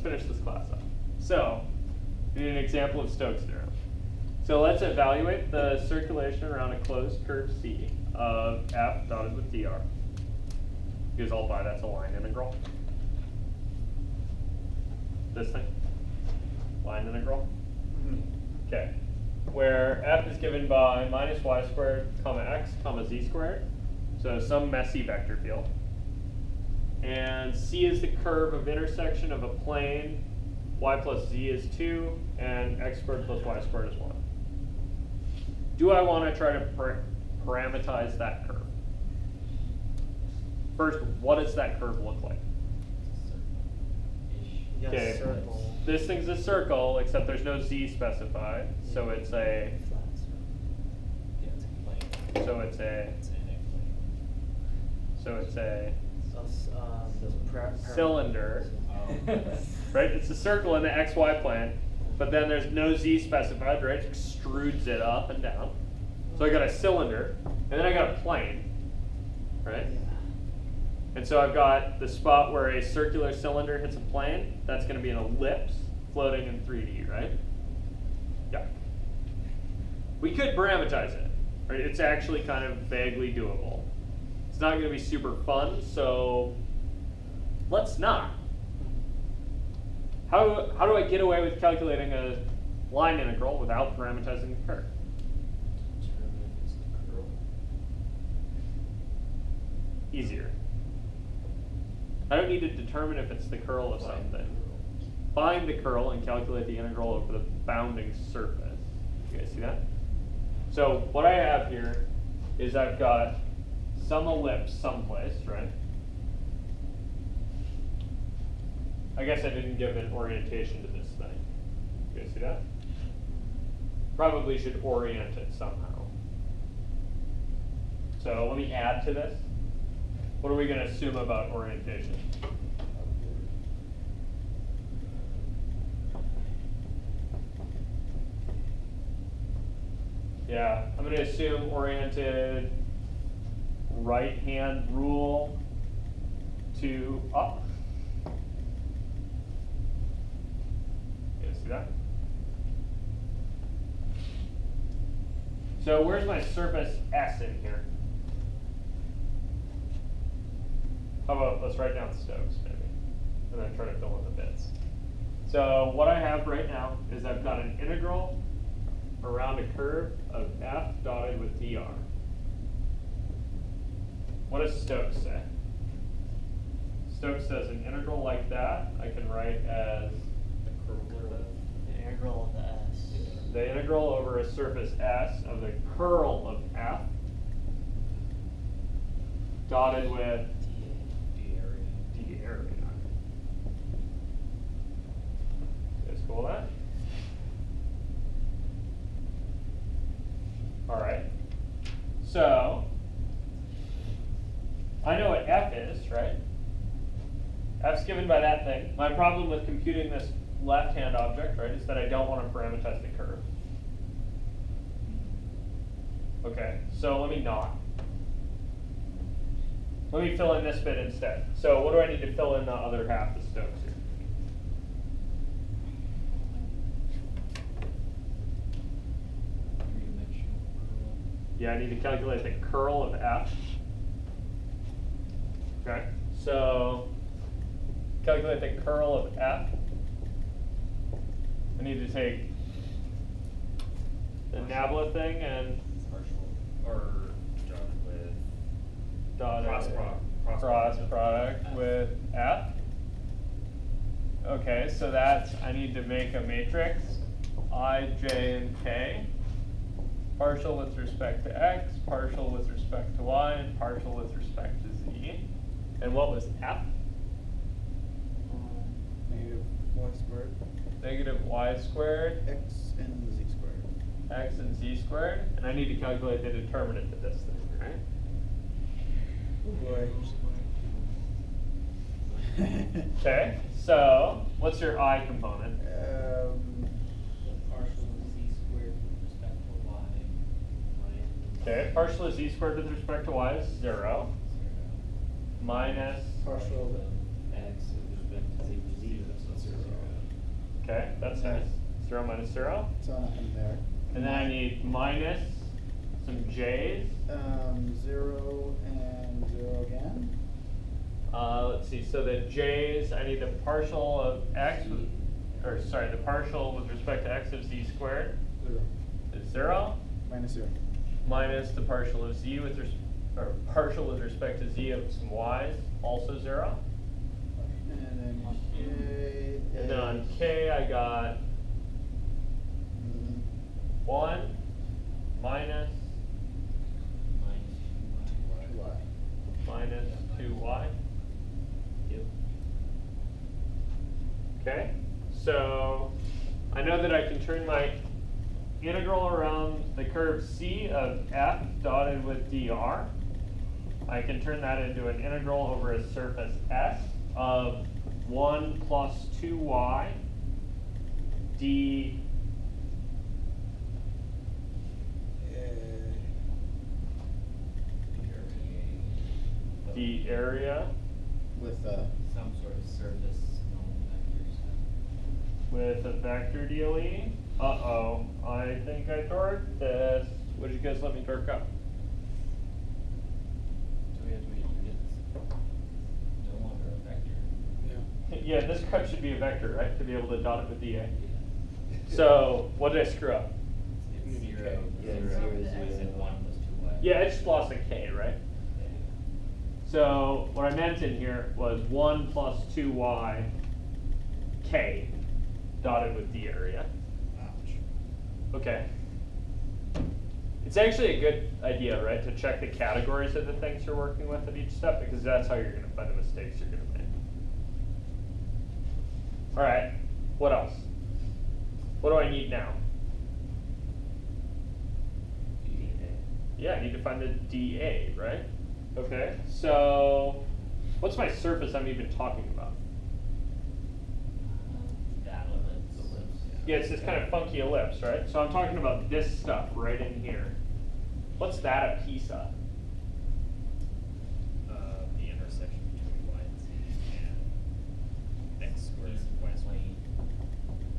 finish this class up. So, we need an example of Stoke's theorem. So let's evaluate the circulation around a closed curve C of f dotted with dr. Because all by that's a line integral. This thing, line integral. Okay, where f is given by minus y squared comma x comma z squared. So some messy vector field. And C is the curve of intersection of a plane. Y plus z is 2, and x squared plus y squared is 1. Do I want to try to parameterize that curve? First, what does that curve look like? Okay, this thing's a circle, except there's no z specified, so it's a. So it's a cylinder, right? It's a circle in the xy plane, but then there's no z specified, right? It extrudes it up and down. So I got a cylinder, and then I got a plane, right? And so I've got the spot where a circular cylinder hits a plane. That's going to be an ellipse floating in 3D, right? Yeah. We could parameterize it, right? It's actually kind of vaguely doable. It's not going to be super fun, so let's not. How do I get away with calculating a line integral without parameterizing the curve? Easier. I don't need to determine if it's the curl of something. Find the curl and calculate the integral over the bounding surface. You guys see that? So what I have here is I've got some ellipse someplace, right? I guess I didn't give an orientation to this thing. You guys see that? Probably should orient it somehow. So let me add to this. What are we going to assume about orientation? Yeah, I'm going to assume oriented right-hand rule to up. You guys see that? So where's my surface S in here? How about let's write down Stokes maybe, and then try to fill in the bits. So what I have right now is I've got an integral around a curve of f dotted with dr. What does Stokes say? Stokes says an integral like that I can write as the integral of the S. The integral over a surface S of the curl of f dotted with D area. You guys cool with that? All right. So I know what f is, right? F's given by that thing. My problem with computing this left-hand object, right, is that I don't want to parameterize the curve. Okay, so let me not. Let me fill in this bit instead. So what do I need to fill in the other half of Stokes here? Yeah, I need to calculate the curl of f. Okay, so calculate the curl of f. I need to take the nabla thing and cross product with f. Okay, so that's, I need to make a matrix I, j, and k. Partial with respect to x, partial with respect to y, and partial with respect to z. And what was f? Negative y squared. Negative y squared. X and z squared. X and z squared. And I need to calculate the determinant of this thing, right? Okay, so what's your I component? Partial of z squared with respect to y. Okay, partial of z squared with respect to y is 0. Minus partial x with respect to z, that's 0. Okay, that's nice. 0 minus 0. So nothing there. And then I need minus some j's. 0 and 0 again. Let's see, so the j's, I need the partial of x, or sorry, the partial with respect to x of z squared 0. is 0. Minus 0. Minus the partial of z with partial with respect to z of some y's, also 0. And then k. And then on k I got 1 minus y. minus 2y. Yep. Okay, so I know that I can turn my integral around the curve c of f dotted with dr. I can turn that into an integral over a surface S of 1 plus 2y d the area With Some sort of surface known vector stuff. with a vector DOE. Uh-oh, I think I torqued this. What did you guys let me torque up? Do we have to make units? No longer a vector. Yeah, this cut should be a vector, right? To be able to dot it with DA. So, what did I screw up? It's 0, Yeah, 0, 0, I said 0. 1 plus 2y. Yeah, I just lost a K, right? Yeah. So, what I meant in here was 1 plus 2y K dotted with D area. ouch. Okay. It's actually a good idea, right, to check the categories of the things you're working with at each step, because that's how you're going to find the mistakes you're going to make. All right, what else? What do I need now? Yeah, I need to find the dA, right? Okay, so what's my surface I'm even talking about? That ellipse. Yeah, it's this kind of funky ellipse, right? So I'm talking about this stuff right in here. What's that a piece of? The intersection between y and z and x squared, y squared.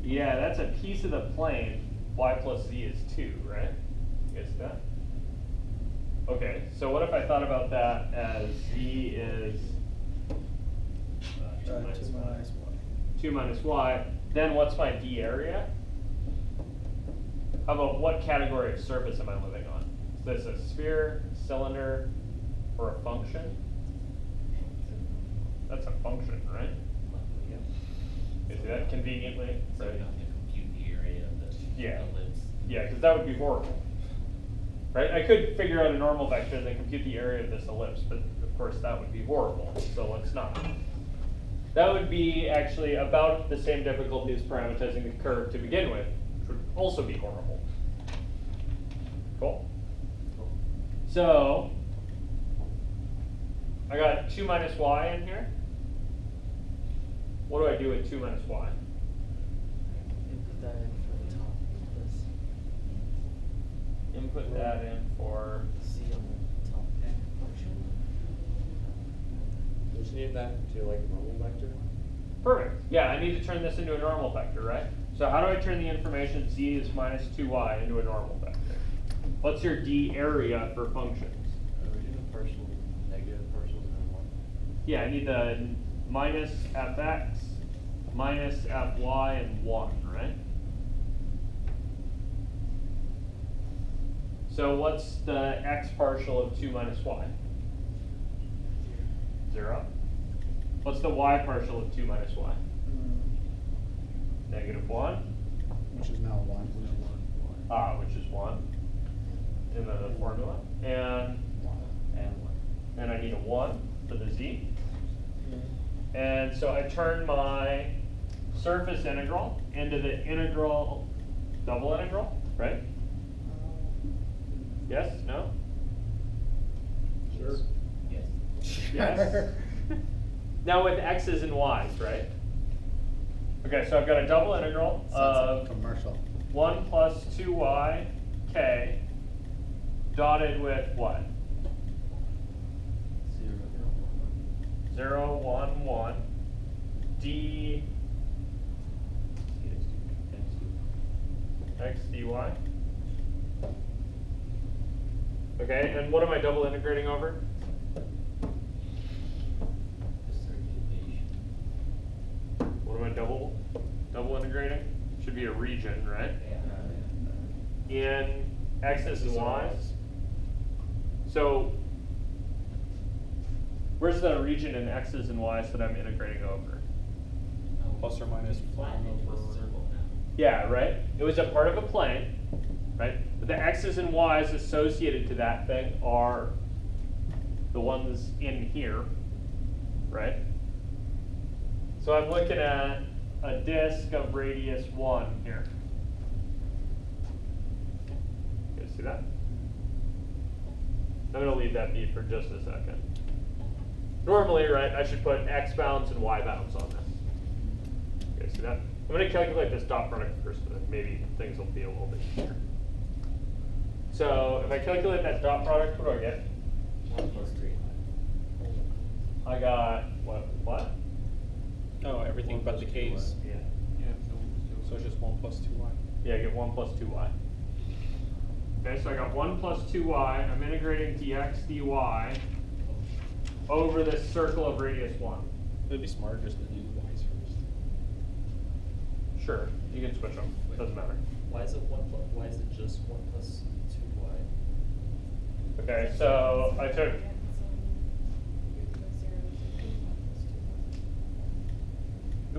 Yeah, that's a piece of the plane. Y plus z is 2, right? You guys see that? Okay, so what if I thought about that as z is 2 2 minus minus y. y. 2 minus y, then what's my d area? How about what category of surface am I living on? Is this a sphere, cylinder, or a function? That's a function, right? Yeah. Is that conveniently? So we don't have to compute the area of the Yeah. ellipse. Yeah, because that would be horrible. Right? I could figure out a normal vector and then compute the area of this ellipse, but of course that would be horrible, so let's not. That would be actually about the same difficulty as parameterizing the curve to begin with, which would also be horrible. Cool? So, I got 2 minus y in here. What do I do with 2 minus y? Input that in for the top of this. Input that in for C on the top function. Don't you need that to like normal vector? perfect. Yeah, I need to turn this into a normal vector, right? So how do I turn the information z is minus 2y into a normal vector? What's your d area for functions? Are we doing partial, negative partials and 1? Yeah, I need the minus fx, minus fy, and 1, right? So what's the x partial of 2 minus y? 0. What's the y partial of 2 minus y? Negative 1. Which is now 1. Which is 1 in the formula. And I need a 1 for the z. And so I turn my surface integral into the integral, double integral, right? Yes? No? Sure. Yes. Yes. Now with x's and y's, right? Okay, so I've got a double integral of Commercial. 1 plus 2y k dotted with what? 0, 1, 1. D x dy. Okay, and what am I double integrating over? Circulation. What am I double integrating? Should be a region, right? In x's and y's. So where's the region in x's and y's that I'm integrating over? Plus or minus Flat one into a over. circle now. Yeah, right? It was a part of a plane, right? But the x's and y's associated to that thing are the ones in here, right? So I'm looking at a disk of radius 1 here. You guys see that? I'm going to leave that be for just a second. Normally, right, I should put x bounds and y bounds on this. You guys see that? I'm going to calculate this dot product first, and then maybe things will be a little bit easier. So if I calculate that dot product, what do I get? 1 plus 3. I got, what? No, everything but the k's. Yeah. So it's just 1 plus 2y. Yeah, I get 1 plus 2y. Okay, so I got 1 plus 2y. I'm integrating dx dy over this circle of radius 1. It'd be smarter just to do y's first. Sure, you can switch them. Doesn't matter. Why is it why is it just 1 plus 2y? Okay, so I took.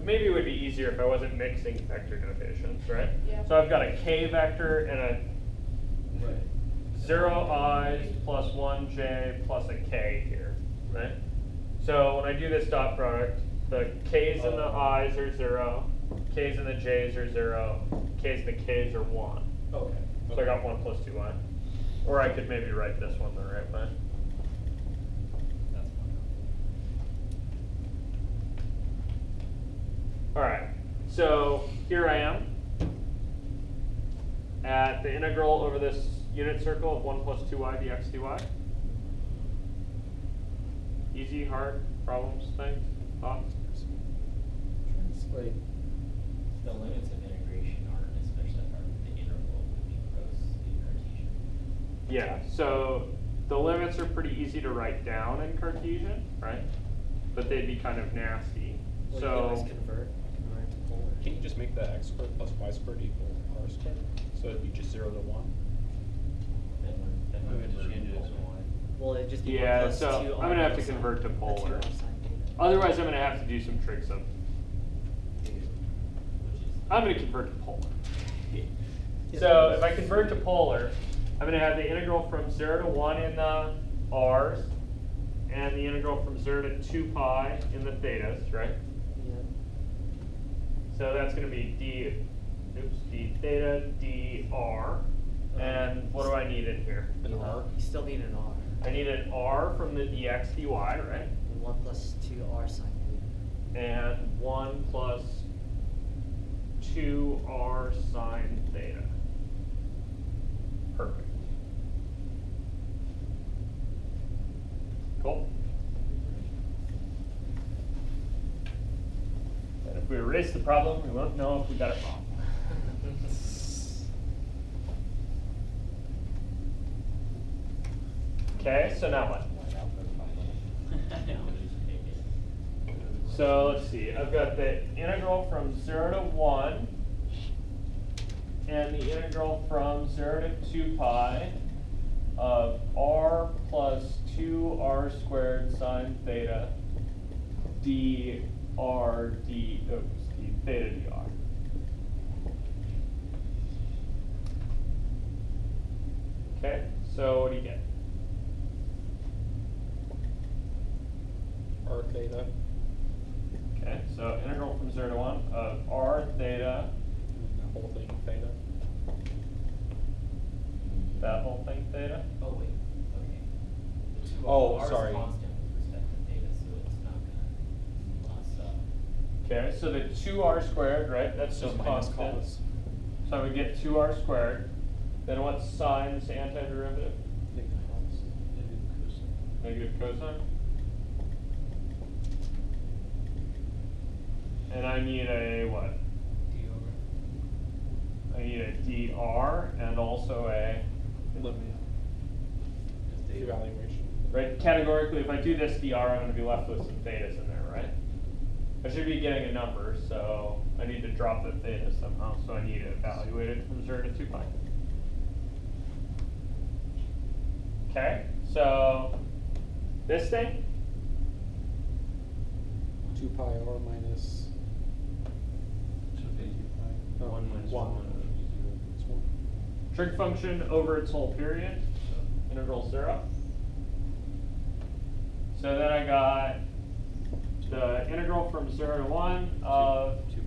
Maybe it would be easier if I wasn't mixing vector notations, right? Yeah. So I've got a k vector and a Right. 0 i's plus 1 j plus a k here, right? So when I do this dot product, the k's and the i's are 0, k's and the j's are 0, k's and the k's are 1. Okay. So I got 1 plus 2y. Or I could maybe write this one the right way. That's fine. All right, so here I am at the integral over this unit circle of 1 plus 2y dx dy. Easy, hard, problems, things, thoughts? Translate. The limits of integration aren't especially hard. The interval would be gross in Cartesian. Yeah, so the limits are pretty easy to write down in Cartesian, right? But they'd be kind of nasty. Well, So you can always convert to polar. Can you just make the x squared plus y squared equal r squared? So it'd be just 0 to 1. Then we have to change it to 1. Well, it'd just be 1 yeah, plus so 2 I'm gonna have to cosine- convert to the 2 polar. r sine theta. Otherwise, I'm gonna have to do some tricks of. Which is I'm going to convert to polar. So if I convert to polar, I'm going to have the integral from 0 to 1 in the r's, and the integral from 0 to 2 pi in the thetas, right? Yeah. So that's going to be d theta dr. And what do I need in here? An r. You still need an r. I need an r from the dx dy, right? And 1 plus 2 r sine theta. And 1 plus 2r sine theta. Perfect. Cool. And if we erase the problem, we won't know if we got it wrong. Okay, so now what? So let's see, I've got the integral from 0 to 1 and the integral from 0 to 2 pi of r plus 2r squared sine theta d theta dr. Okay, so what do you get? R theta. Okay, so integral from 0 to 1 of r theta, And the whole thing theta. that whole thing theta. Oh, wait. Okay. The 2 Oh, R is sorry. constant with respect to theta, so it's not gonna plus up. Okay, so the 2r squared, right? That's So just minus constant. cos. So I would get 2r squared. Then what's sine's antiderivative? Negative cosine. And I need a what? D over. I need a dr and also a Limit. Evaluation. right. Categorically, if I do this dr, I'm going to be left with some thetas in there, right? I should be getting a number, so I need to drop the theta somehow. So I need to evaluate it from 0 to 2 pi. Okay, so this thing. 2 pi r minus. Oh, 1 minus 1. 1. It's 1. Trig function over its whole period, so integral 0. So then I got the integral from 0 to 1 of 2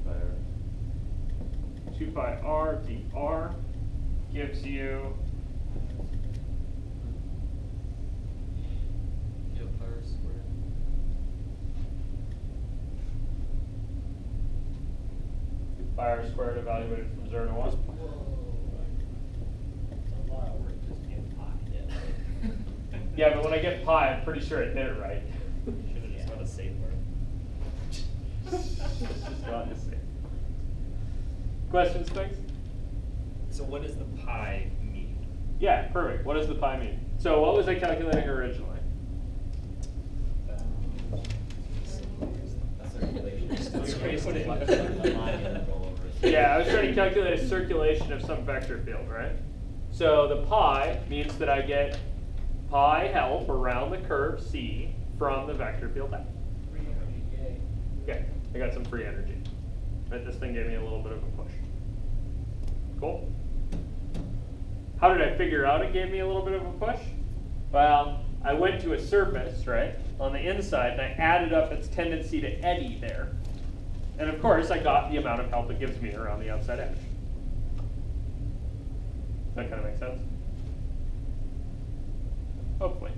pi r dr gives you pi r squared evaluated from 0 to 1. It's a lot of work just getting pi. Yeah, but when I get pi, I'm pretty sure I did it right. Should have just got a safe word. Just gone to say. Questions, things? So what does the pi mean? Yeah, perfect. What does the pi mean? So what was I calculating originally? Yeah, I was trying to calculate a circulation of some vector field, right? So the pi means that I get pi help around the curve C from the vector field F. Free energy, yay. Okay, I got some free energy. Right, this thing gave me a little bit of a push. Cool. How did I figure out it gave me a little bit of a push? Well, I went to a surface, right, on the inside, and I added up its tendency to eddy there. And of course, I got the amount of help it gives me around the outside edge. Does that kind of make sense? Hopefully.